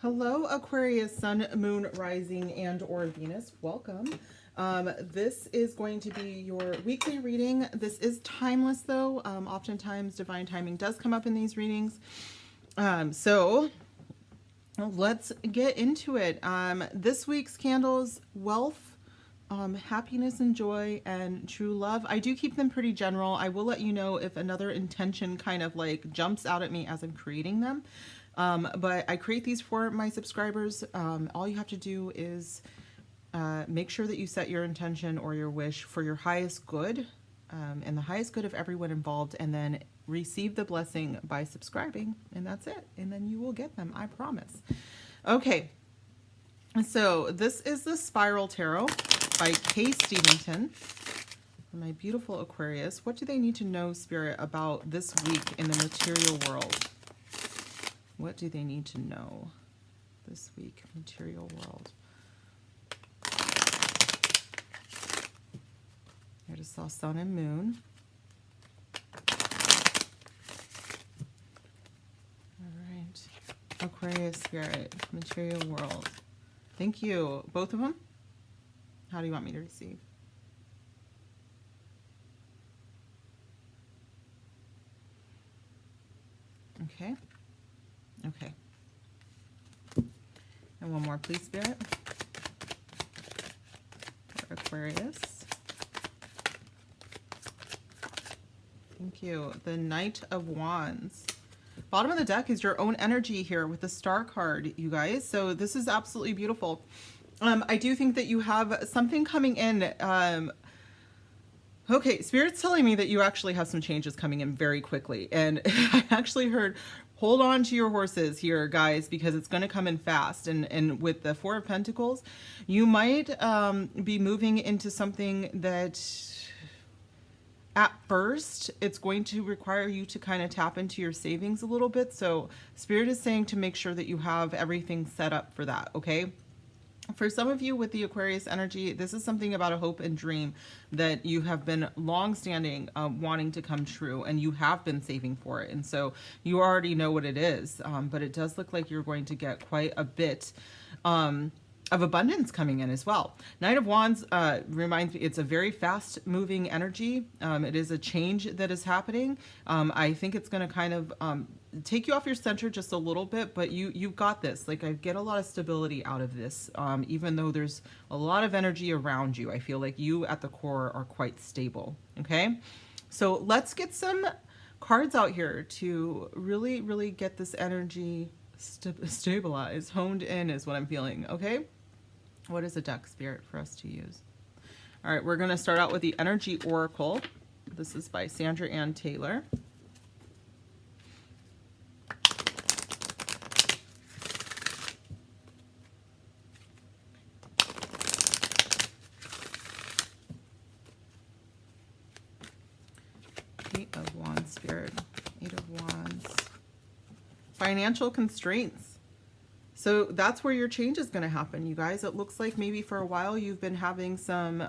Hello, Aquarius, Sun, Moon, Rising, and or Venus. Welcome. This is going to be your weekly reading. This is timeless, though. Oftentimes, divine timing does come up in these readings. So let's get into it. This week's candles, wealth, happiness and joy, and true love. I do keep them pretty general. I will let you know if another intention kind of like jumps out at me as I'm creating them. But I create these for my subscribers. All you have to do is make sure that you set your intention or your wish for your highest good and the highest good of everyone involved, and then receive the blessing by subscribing, and that's it. And then you will get them, I promise. Okay, so this is the Spiral Tarot by Kay Stevenson. For my beautiful Aquarius, what do they need to know, Spirit, about this week in the material world? What do they need to know this week, material world? I just saw Sun and Moon. All right. Aquarius Spirit, material world. Thank you. Both of them? How do you want me to receive? Okay. Okay. And one more, please, Spirit. For Aquarius. Thank you. The Knight of Wands. Bottom of the deck is your own energy here with the Star card, you guys. So this is absolutely beautiful. I do think that you have something coming in. Okay, Spirit's telling me that you actually have some changes coming in very quickly. And I actually heard, hold on to your horses here, guys, because it's going to come in fast. And with the Four of Pentacles, you might be moving into something that at first it's going to require you to kind of tap into your savings a little bit. So Spirit is saying to make sure that you have everything set up for that, okay? For some of you with the Aquarius energy, this is something about a hope and dream that you have been long-standing wanting to come true, and you have been saving for it. And so you already know what it is, but it does look like you're going to get quite a bit of abundance coming in as well. Knight of Wands reminds me, it's a very fast-moving energy. It is a change that is happening. I think it's going to kind of take you off your center just a little bit, but you've got this. Like, I get a lot of stability out of this, even though there's a lot of energy around you. I feel like you at the core are quite stable. Okay, so let's get some cards out here to really, really get this energy stabilized, honed in is what I'm feeling. Okay, what is a deck, Spirit, for us to use? All right, we're going to start out with the Energy Oracle. This is by Sandra Ann Taylor. Eight of Wands, Spirit. Eight of Wands. Financial constraints. So that's where your change is going to happen, you guys. It looks like maybe for a while you've been having some,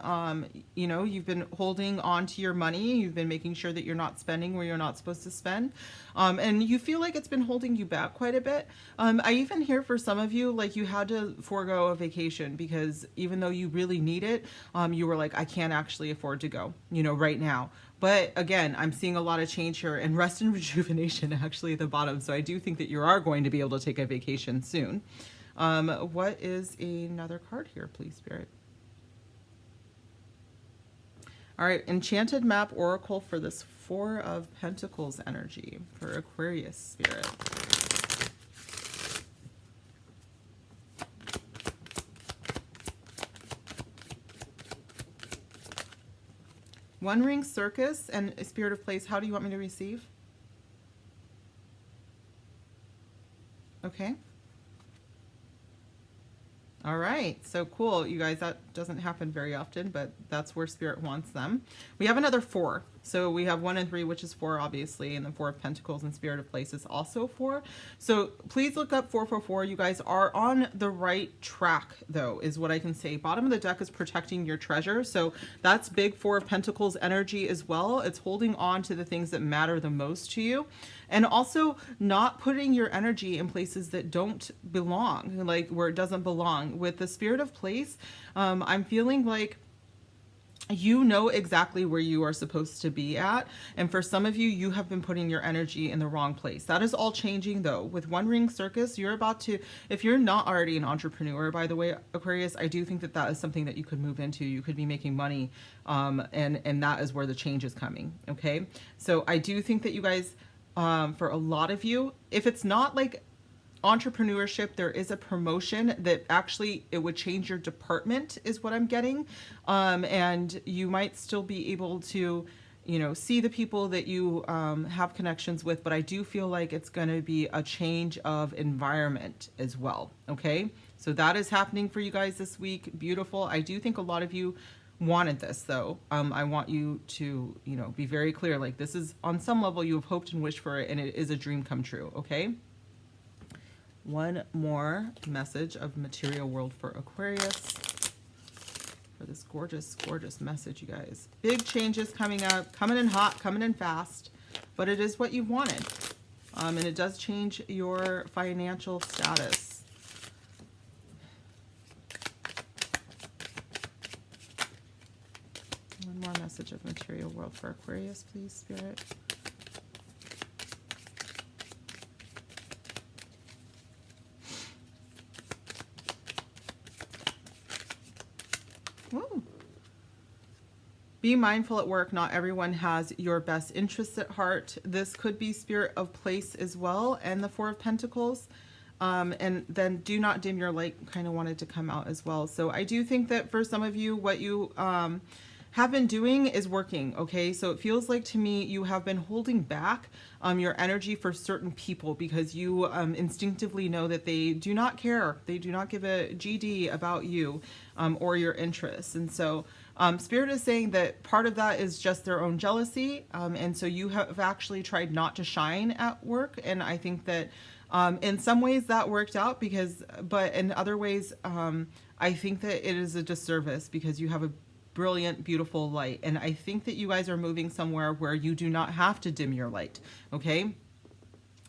you've been holding on to your money. You've been making sure that you're not spending where you're not supposed to spend. And you feel like it's been holding you back quite a bit. I even hear for some of you, like you had to forego a vacation because even though you really need it, you were like, I can't actually afford to go, right now. But again, I'm seeing a lot of change here, and rest and rejuvenation actually at the bottom. So I do think that you are going to be able to take a vacation soon. What is another card here, please, Spirit? All right, Enchanted Map Oracle for this Four of Pentacles energy for Aquarius, Spirit. One Ring Circus and Spirit of Place. How do you want me to receive? Okay. All right. So cool, you guys. Doesn't happen very often, but that's where Spirit wants them. We have another 4. So we have 1 and 3, which is 4, obviously, and the 4 of Pentacles and Spirit of Place is also 4. So please look up 444. You guys are on the right track, though, is what I can say. Bottom of the deck is protecting your treasure. So that's big 4 of Pentacles energy as well. It's holding on to the things that matter the most to you. And also not putting your energy in places that don't belong, like where it doesn't belong. With the Spirit of Place, I'm feeling like you know exactly where you are supposed to be at. And for some of you, you have been putting your energy in the wrong place. That is all changing though. With One Ring Circus, you're about to, if you're not already an entrepreneur, by the way, Aquarius, I do think that that is something that you could move into. You could be making money. And that is where the change is coming. Okay. So I do think that you guys, for a lot of you, if it's not like entrepreneurship, there is a promotion that actually it would change your department is what I'm getting. And you might still be able to, you know, see the people that you have connections with, but I do feel like it's going to be a change of environment as well. Okay. So that is happening for you guys this week. Beautiful. I do think a lot of you wanted this though. I want you to, you know, be very clear. Like this is on some level you have hoped and wished for it, and it is a dream come true. Okay. One more message of material world for Aquarius for this gorgeous, gorgeous message, you guys. Big changes coming up, coming in hot, coming in fast, but it is what you wanted. And it does change your financial status. One more message of material world for Aquarius, please, Spirit. Ooh. Be mindful at work. Not everyone has your best interests at heart. This could be Spirit of Place as well, and the 4 of Pentacles. And then do not dim your light kind of wanted to come out as well. So I do think that for some of you, what you have been doing is working. Okay, so it feels like to me you have been holding back your energy for certain people because you instinctively know that they do not care. They do not give a GD about you or your interests. And so Spirit is saying that part of that is just their own jealousy. And so you have actually tried not to shine at work. And I think that in some ways that worked out but in other ways, I think that it is a disservice because you have a brilliant, beautiful light. And I think that you guys are moving somewhere where you do not have to dim your light. Okay.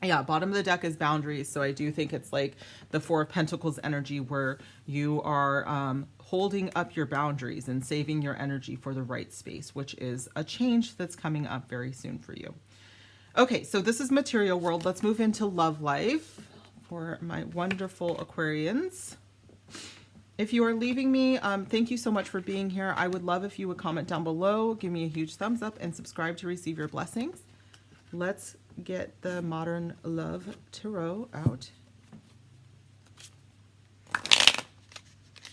Yeah. Bottom of the deck is boundaries. So I do think it's like the 4 of Pentacles energy where you are, holding up your boundaries and saving your energy for the right space, which is a change that's coming up very soon for you. Okay. So this is material world. Let's move into love life for my wonderful Aquarians. If you are leaving me, thank you so much for being here. I would love if you would comment down below, give me a huge thumbs up, and subscribe to receive your blessings. Let's get the Modern Love Tarot out.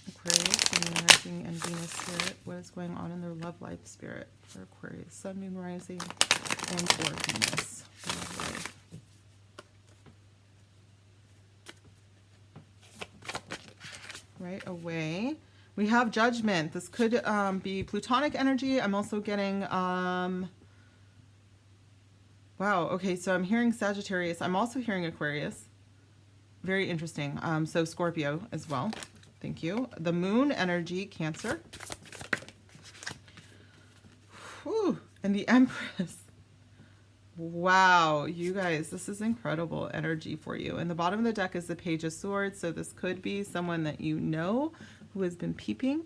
Aquarius, Moon, Rising, and Venus Spirit. What is going on in their love life, Spirit, for Aquarius? Sun, Moon, Rising, and for Venus. Love life. Right away, we have Judgment. This could be Plutonic energy. I'm also getting wow, okay, so I'm hearing Sagittarius. I'm also hearing Aquarius. Very interesting. So Scorpio as well. Thank you. The Moon energy, Cancer. Whew. And the Empress. Wow, you guys, this is incredible energy for you. And the bottom of the deck is the Page of Swords. So this could be someone that you know who has been peeping,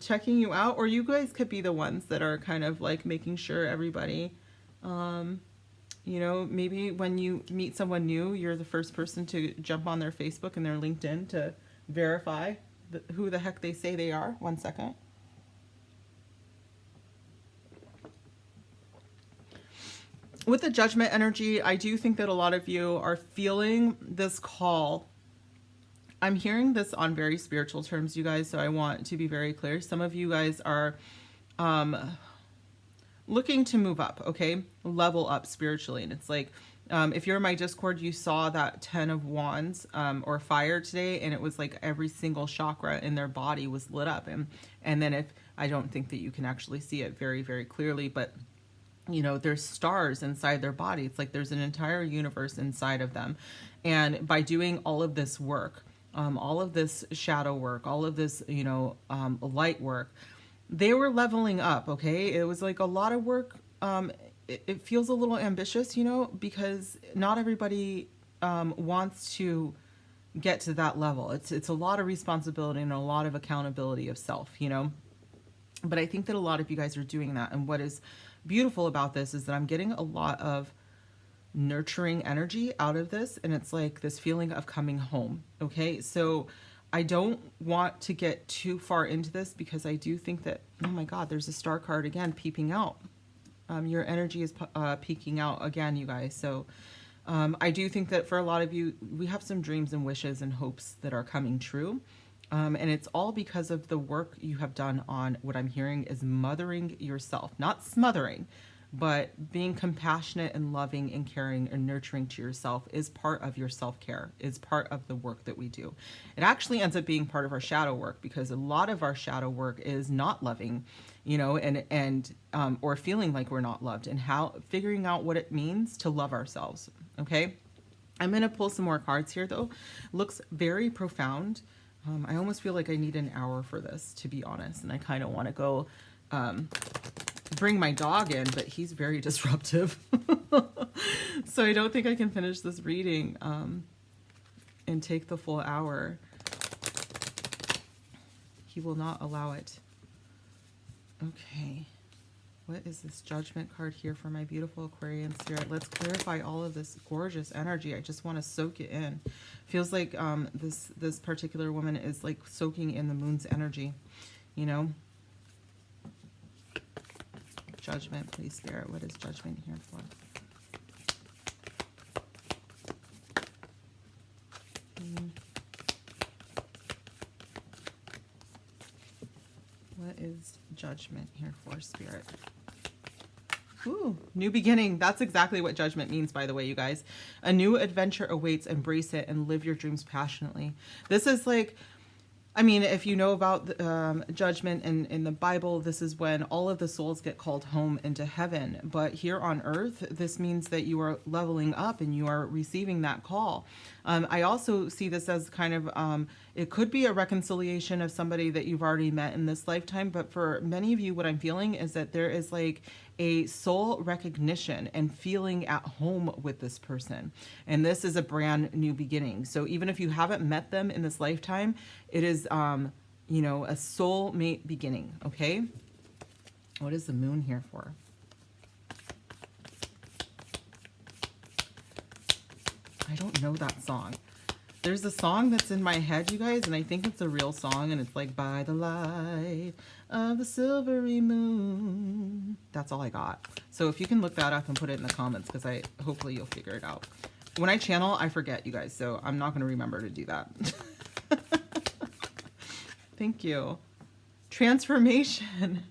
checking you out, or you guys could be the ones that are kind of like making sure everybody, you know, maybe when you meet someone new, you're the first person to jump on their Facebook and their LinkedIn to verify who the heck they say they are. 1 second. With the Judgment energy, I do think that a lot of you are feeling this call. I'm hearing this on very spiritual terms, you guys, so I want to be very clear. Some of you guys are looking to move up, okay? Level up spiritually. And it's like If you're in my Discord, you saw that 10 of Wands or fire today, and it was like every single chakra in their body was lit up. And then if I don't think that you can actually see it very, very clearly, but there's stars inside their body. It's like there's an entire universe inside of them. And by doing all of this work, all of this shadow work, all of this, light work, they were leveling up. Okay. It was like a lot of work. It feels a little ambitious, because not everybody wants to get to that level. It's a lot of responsibility and a lot of accountability of self, but I think that a lot of you guys are doing that. And what is beautiful about this is that I'm getting a lot of nurturing energy out of this, and it's like this feeling of coming home. Okay, so I don't want to get too far into this because I do think that, oh my God, there's a star card again peeping out. Your energy is peeking out again, you guys. So I do think that for a lot of you, we have some dreams and wishes and hopes that are coming true. And it's all because of the work you have done on what I'm hearing is mothering yourself, not smothering, but being compassionate and loving and caring and nurturing to yourself is part of your self-care, is part of the work that we do. It actually ends up being part of our shadow work because a lot of our shadow work is not loving, or feeling like we're not loved, and how figuring out what it means to love ourselves. Okay. I'm going to pull some more cards here though. Looks very profound. I almost feel like I need an hour for this, to be honest. And I kind of want to go bring my dog in, but he's very disruptive. So I don't think I can finish this reading and take the full hour. He will not allow it. Okay. What is this Judgment card here for my beautiful Aquarian spirit? Let's clarify all of this gorgeous energy. I just want to soak it in. Feels like this particular woman is like soaking in the moon's energy, Judgment, please, Spirit. What is Judgment here for? What is Judgment here for, Spirit? Ooh, new beginning. That's exactly what Judgment means, by the way, you guys. A new adventure awaits. Embrace it and live your dreams passionately. This is like, I mean, if you know about Judgment in the Bible, this is when all of the souls get called home into heaven. But here on earth, this means that you are leveling up and you are receiving that call. I also see this as kind of, it could be a reconciliation of somebody that you've already met in this lifetime. But for many of you, what I'm feeling is that there is like a soul recognition and feeling at home with this person. And this is a brand new beginning. So even if you haven't met them in this lifetime, it is, a soulmate beginning. Okay. What is the moon here for? I don't know that song. There's a song that's in my head, you guys, and I think it's a real song, and it's like, by the light of the silvery moon. That's all I got. So if you can look that up and put it in the comments, because hopefully you'll figure it out. When I channel, I forget, you guys, so I'm not going to remember to do that. Thank you. Transformation,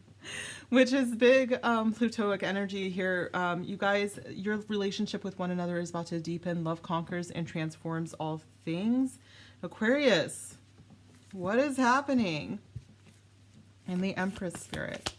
which is big Plutoic energy here. You guys, your relationship with one another is about to deepen. Love conquers and transforms all things. Aquarius, what is happening? And the Empress spirit.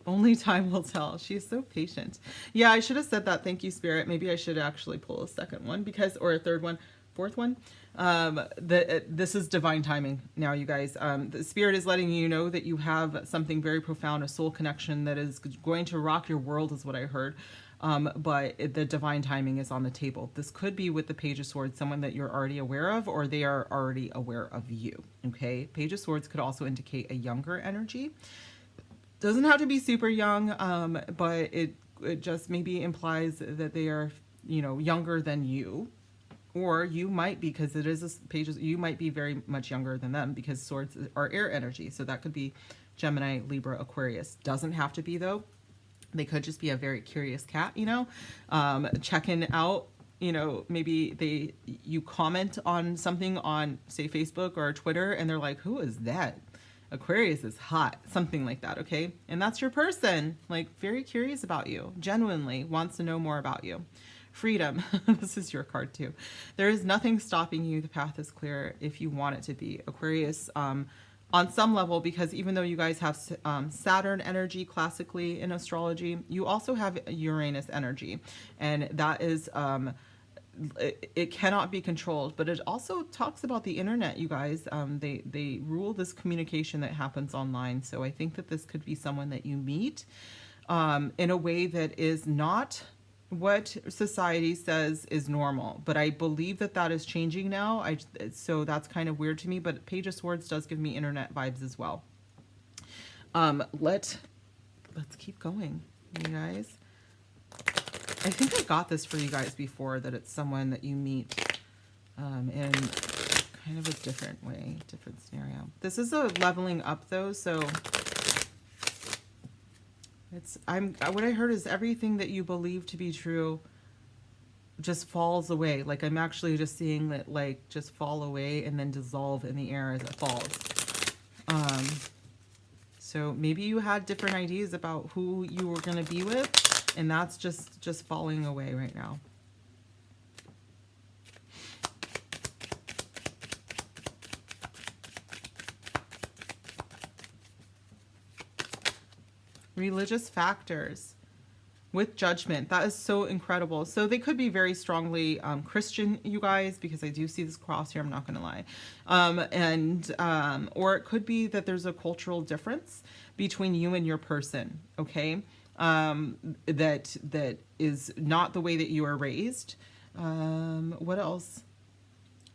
Only time will tell. She's so patient. Yeah, I should have said that. Thank you, Spirit. Maybe I should actually pull a second one or a third one, fourth one. This is divine timing now, you guys. The Spirit is letting you know that you have something very profound, a soul connection that is going to rock your world, is what I heard. But the divine timing is on the table. This could be with the Page of Swords, someone that you're already aware of, or they are already aware of you. Okay. Page of Swords could also indicate a younger energy. Doesn't have to be super young, but it just maybe implies that they are, younger than you. Or you might be, because it is a page, you might be very much younger than them, because swords are air energy. So that could be Gemini, Libra, Aquarius. Doesn't have to be, though. They could just be a very curious cat, checking out, maybe you comment on something on, say, Facebook or Twitter, and they're like, who is that? Aquarius is hot, something like that, okay? And that's your person, like very curious about you, genuinely wants to know more about you. Freedom, this is your card too. There is nothing stopping you. The path is clear if you want it to be. Aquarius, on some level, because even though you guys have Saturn energy classically in astrology, you also have Uranus energy. And that is, it cannot be controlled, but it also talks about the internet, you guys. They rule this communication that happens online. So I think that this could be someone that you meet in a way that is not what society says is normal, but I believe that that is changing now. So that's kind of weird to me, but Page of Swords does give me internet vibes as well. Let's keep going, you guys. I think I got this for you guys before, that it's someone that you meet in kind of a different way, different scenario. This is a leveling up though, so what I heard is everything that you believe to be true just falls away. Like I'm actually just seeing that like just fall away and then dissolve in the air as it falls. So maybe you had different ideas about who you were going to be with, and that's just falling away right now. Religious factors with judgment. That is so incredible. So they could be very strongly Christian, you guys, because I do see this cross here, I'm not going to lie. Or it could be that there's a cultural difference between you and your person, okay? That is not the way that you are raised. What else?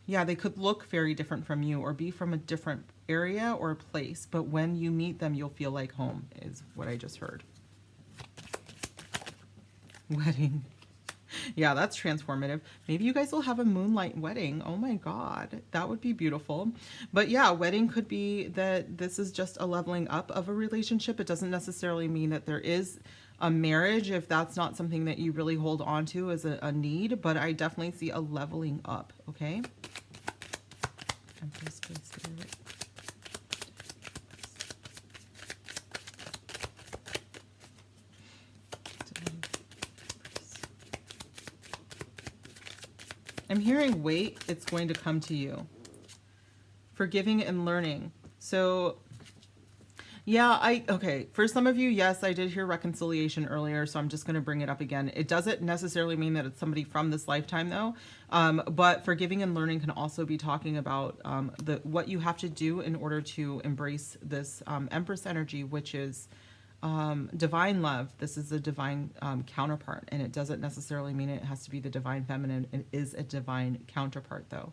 Yeah, they could look very different from you or be from a different area or place, but when you meet them, you'll feel like home, is what I just heard. Wedding. Yeah, that's transformative. Maybe you guys will have a moonlight wedding. Oh my God, that would be beautiful. But yeah, wedding could be that this is just a leveling up of a relationship. It doesn't necessarily mean that there is a marriage if that's not something that you really hold on to as a need, but I definitely see a leveling up, okay? Empress, Spirit. I'm hearing wait, it's going to come to you. Forgiving and learning. So yeah, okay, for some of you, yes, I did hear reconciliation earlier, so I'm just going to bring it up again. It doesn't necessarily mean that it's somebody from this lifetime though, but forgiving and learning can also be talking about what you have to do in order to embrace this Empress energy, which is divine love. This is a divine counterpart, and it doesn't necessarily mean it has to be the divine feminine. It is a divine counterpart though.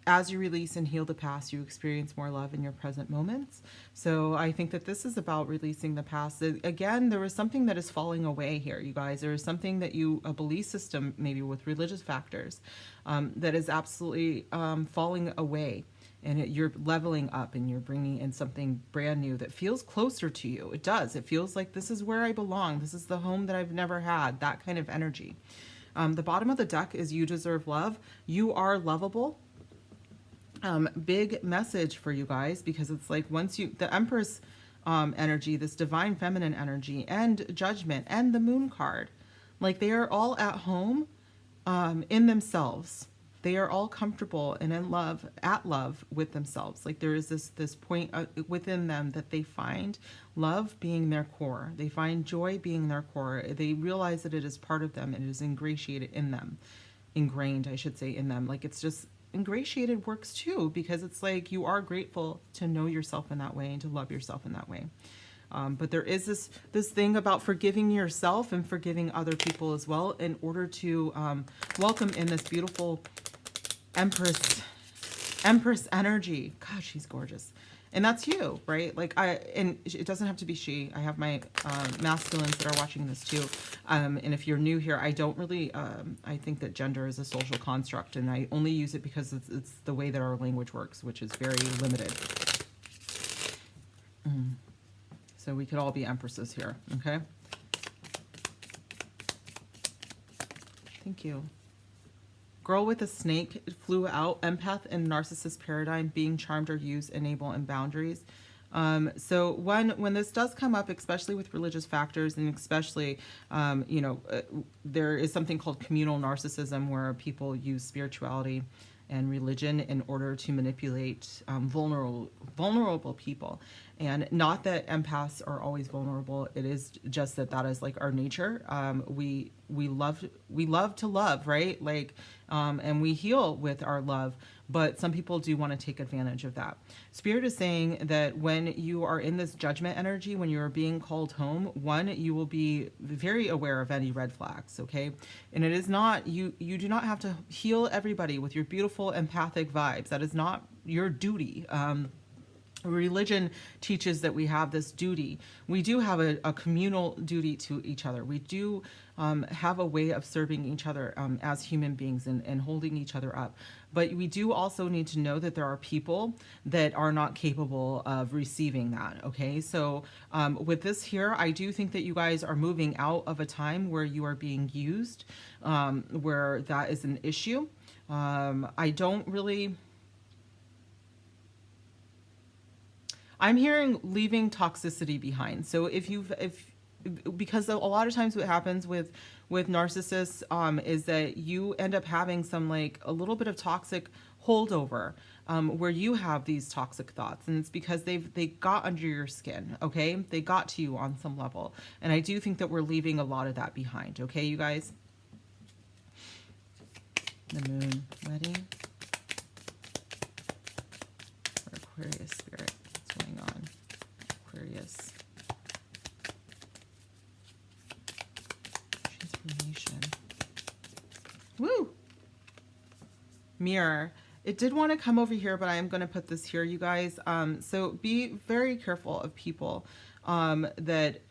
As you release and heal the past, you experience more love in your present moments. So I think that this is about releasing the past. Again, there is something that is falling away here, you guys. There is something that a belief system, maybe with religious factors, that is absolutely falling away. And you're leveling up and you're bringing in something brand new that feels closer to you. It does. It feels like this is where I belong. This is the home that I've never had. That kind of energy. The bottom of the deck is you deserve love. You are lovable. Big message for you guys, because it's like the Empress energy, this divine feminine energy, and judgment, and the moon card, like they are all at home in themselves. They are all comfortable and in love, at love with themselves. Like there is this point within them that they find love being their core. They find joy being their core. They realize that it is part of them and it is ingrained, I should say, in them. Like it's just ingratiated works too, because it's like you are grateful to know yourself in that way and to love yourself in that way. But there is this thing about forgiving yourself and forgiving other people as well in order to welcome in this beautiful Empress energy. God, she's gorgeous. And that's you, right? Like and it doesn't have to be she. I have my masculines that are watching this too. And if you're new here, I don't really, I think that gender is a social construct, and I only use it because it's the way that our language works, which is very limited. So we could all be empresses here, okay? Thank you. Girl with a snake flew out. Empath and narcissist paradigm, being charmed or used, enable, and boundaries. So when this does come up, especially with religious factors, and especially, there is something called communal narcissism, where people use spirituality and religion in order to manipulate vulnerable people. And not that empaths are always vulnerable. It is just that is like our nature. We love to love, right? Like, and we heal with our love. But some people do want to take advantage of that. Spirit is saying that when you are in this judgment energy, when you are being called home, one, you will be very aware of any red flags, okay? And it is not, you do not have to heal everybody with your beautiful empathic vibes. That is not your duty. Religion teaches that we have this duty. We do have a communal duty to each other. We do have a way of serving each other as human beings and holding each other up. But we do also need to know that there are people that are not capable of receiving that, okay? So with this here, I do think that you guys are moving out of a time where you are being used, where that is an issue. I don't really... I'm hearing leaving toxicity behind. So because a lot of times what happens with narcissists is that you end up having some, like, a little bit of toxic holdover where you have these toxic thoughts, and it's because they got under your skin, okay? They got to you on some level. And I do think that we're leaving a lot of that behind, okay, you guys? The moon wedding for Aquarius spirit. Going on, Aquarius. Transformation. Woo! Mirror. It did want to come over here, but I am going to put this here, you guys. So be very careful of people that...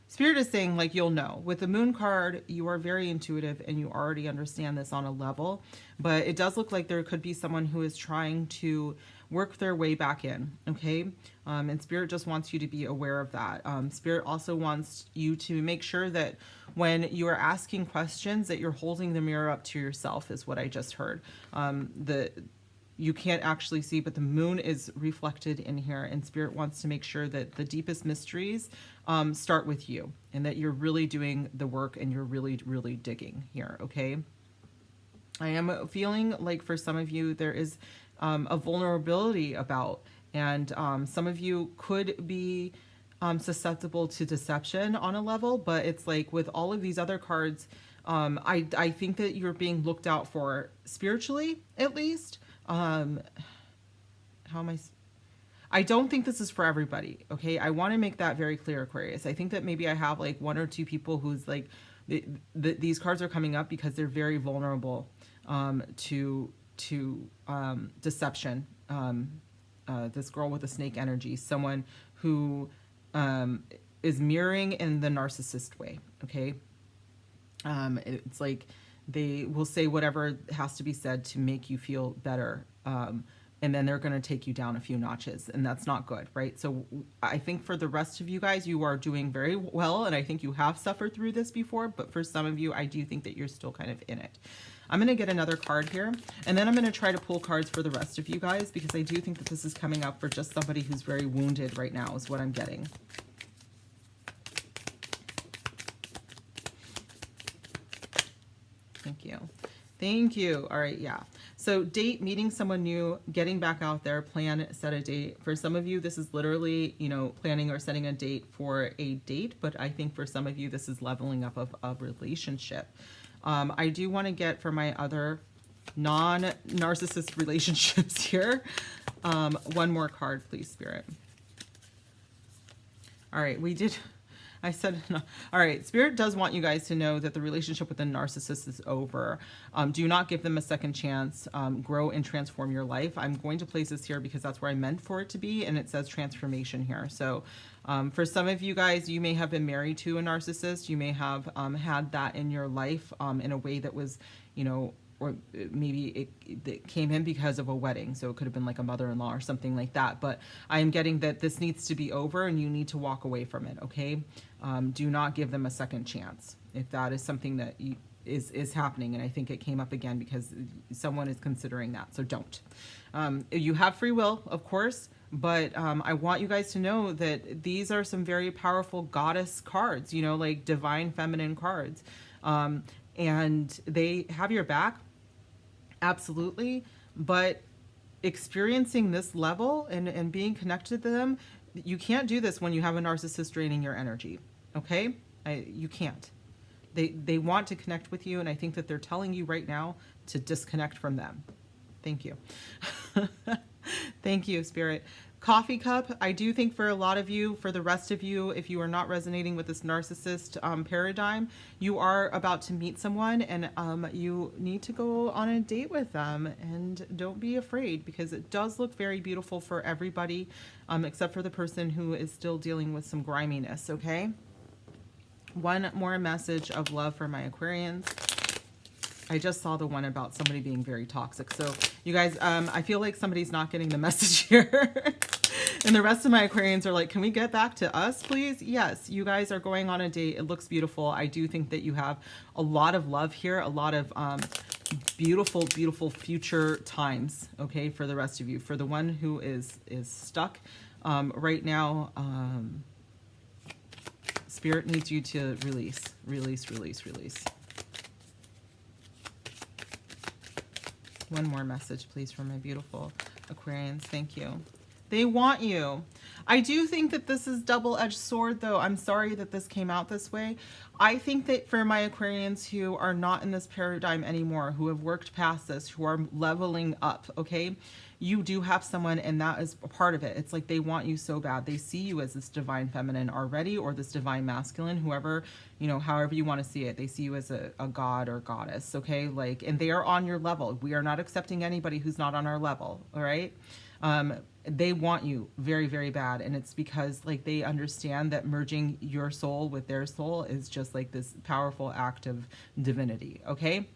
Spirit is saying, like, you'll know. With the moon card, you are very intuitive and you already understand this on a level. But it does look like there could be someone who is trying to work their way back in, okay? And Spirit just wants you to be aware of that. Spirit also wants you to make sure that when you are asking questions that you're holding the mirror up to yourself, is what I just heard. You can't actually see, but the moon is reflected in here, and Spirit wants to make sure that the deepest mysteries start with you, and that you're really doing the work and you're really, really digging here, okay? I am feeling like for some of you there is a vulnerability about, and some of you could be susceptible to deception on a level, but it's like with all of these other cards, I think that you're being looked out for spiritually, at least. I don't think this is for everybody, okay? I want to make that very clear, Aquarius. I think that maybe I have like one or two people who's like, these cards are coming up because they're very vulnerable to deception. This girl with the snake energy, someone who is mirroring in the narcissist way, okay? It's like they will say whatever has to be said to make you feel better, and then they're going to take you down a few notches, and that's not good, right? So I think for the rest of you guys, you are doing very well, and I think you have suffered through this before, but for some of you, I do think that you're still kind of in it. I'm going to get another card here, and then I'm going to try to pull cards for the rest of you guys, because I do think that this is coming up for just somebody who's very wounded right now, is what I'm getting. Thank you. Thank you. All right, yeah. So date, meeting someone new, getting back out there, plan, set a date. For some of you, this is literally, planning or setting a date for a date, but I think for some of you, this is leveling up of a relationship. I do want to get for my other non-narcissist relationships here, one more card, please, Spirit. All right, I said, no. All right, Spirit does want you guys to know that the relationship with the narcissist is over. Do not give them a second chance. Grow and transform your life. I'm going to place this here because that's where I meant for it to be, and it says transformation here. So for some of you guys, you may have been married to a narcissist. You may have had that in your life in a way that was, or maybe it came in because of a wedding. So it could have been like a mother-in-law or something like that. But I am getting that this needs to be over and you need to walk away from it, okay? Do not give them a second chance. If that is something that is happening. And I think it came up again because someone is considering that. So don't. You have free will, of course, but I want you guys to know that these are some very powerful goddess cards, you know, like divine feminine cards. And they have your back, absolutely. But experiencing this level and being connected to them, you can't do this when you have a narcissist draining your energy, okay? You can't. They want to connect with you, and I think that they're telling you right now to disconnect from them. Thank you. Thank you, Spirit. Coffee cup, I do think for a lot of you, for the rest of you, if you are not resonating with this narcissist paradigm, you are about to meet someone, and you need to go on a date with them, and don't be afraid, because it does look very beautiful for everybody, except for the person who is still dealing with some griminess, okay? One more message of love for my Aquarians. I just saw the one about somebody being very toxic. So you guys, I feel like somebody's not getting the message here. And the rest of my Aquarians are like, can we get back to us, please? Yes, you guys are going on a date. It looks beautiful. I do think that you have a lot of love here, a lot of beautiful, beautiful future times, okay, for the rest of you. For the one who is stuck right now, Spirit needs you to release, release, release, release. One more message, please, for my beautiful Aquarians. Thank you. They want you. I do think that this is double-edged sword, though. I'm sorry that this came out this way. I think that for my Aquarians who are not in this paradigm anymore, who have worked past this, who are leveling up, okay, you do have someone, and that is a part of it. It's like they want you so bad. They see you as this divine feminine already, or this divine masculine, whoever, you know, however you want to see it. They see you as a god or goddess, okay? Like, and they are on your level. We are not accepting anybody who's not on our level, all right? They want you very, very bad. And it's because like they understand that merging your soul with their soul is just like this powerful act of divinity, okay?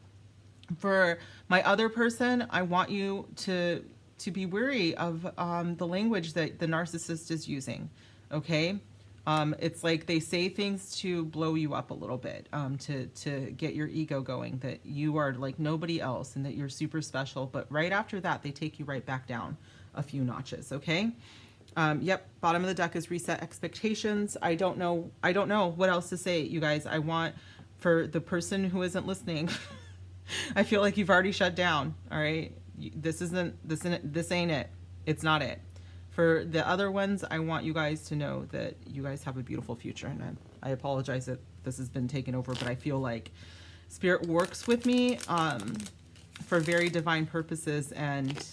For my other person, I want you to be wary of the language that the narcissist is using, okay? It's like they say things to blow you up a little bit, to get your ego going, that you are like nobody else and that you're super special. But right after that, they take you right back down a few notches, okay? Yep, bottom of the deck is reset expectations. I don't know what else to say, you guys. I want, for the person who isn't listening, I feel like you've already shut down, all right? This ain't it. It's not it. For the other ones, I want you guys to know that you guys have a beautiful future. And I apologize that this has been taken over, but I feel like Spirit works with me for very divine purposes. And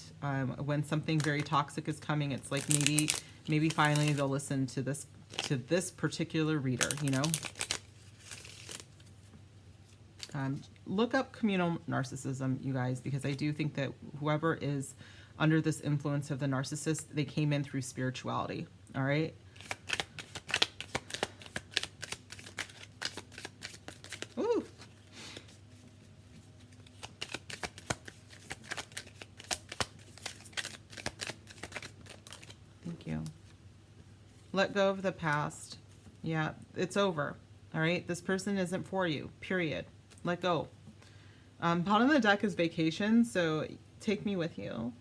when something very toxic is coming, it's like maybe finally they'll listen to this particular reader, you know? Look up communal narcissism, you guys, because I do think that whoever is under this influence of the narcissist, they came in through spirituality, all right? Ooh. Thank you. Let go of the past. Yeah, it's over, all right? This person isn't for you, period. Let go. Bottom of the deck is vacation, so take me with you.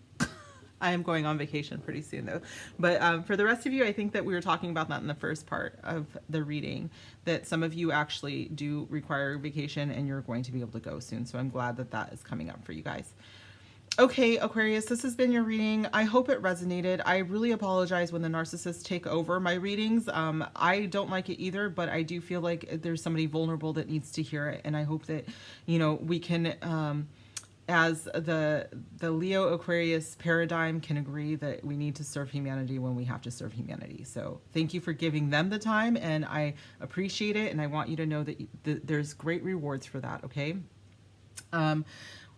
I am going on vacation pretty soon, though. But for the rest of you, I think that we were talking about that in the first part of the reading, that some of you actually do require vacation and you're going to be able to go soon. So I'm glad that that is coming up for you guys. Okay, Aquarius, this has been your reading. I hope it resonated. I really apologize when the narcissists take over my readings. I don't like it either, but I do feel like there's somebody vulnerable that needs to hear it. And I hope that, you know, we can, as the Leo Aquarius paradigm can agree that we need to serve humanity when we have to serve humanity. So thank you for giving them the time, and I appreciate it. And I want you to know that there's great rewards for that, okay?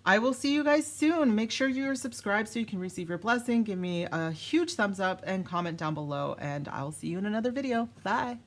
I will see you guys soon. Make sure you're subscribed so you can receive your blessing. Give me a huge thumbs up and comment down below, and I'll see you in another video. Bye.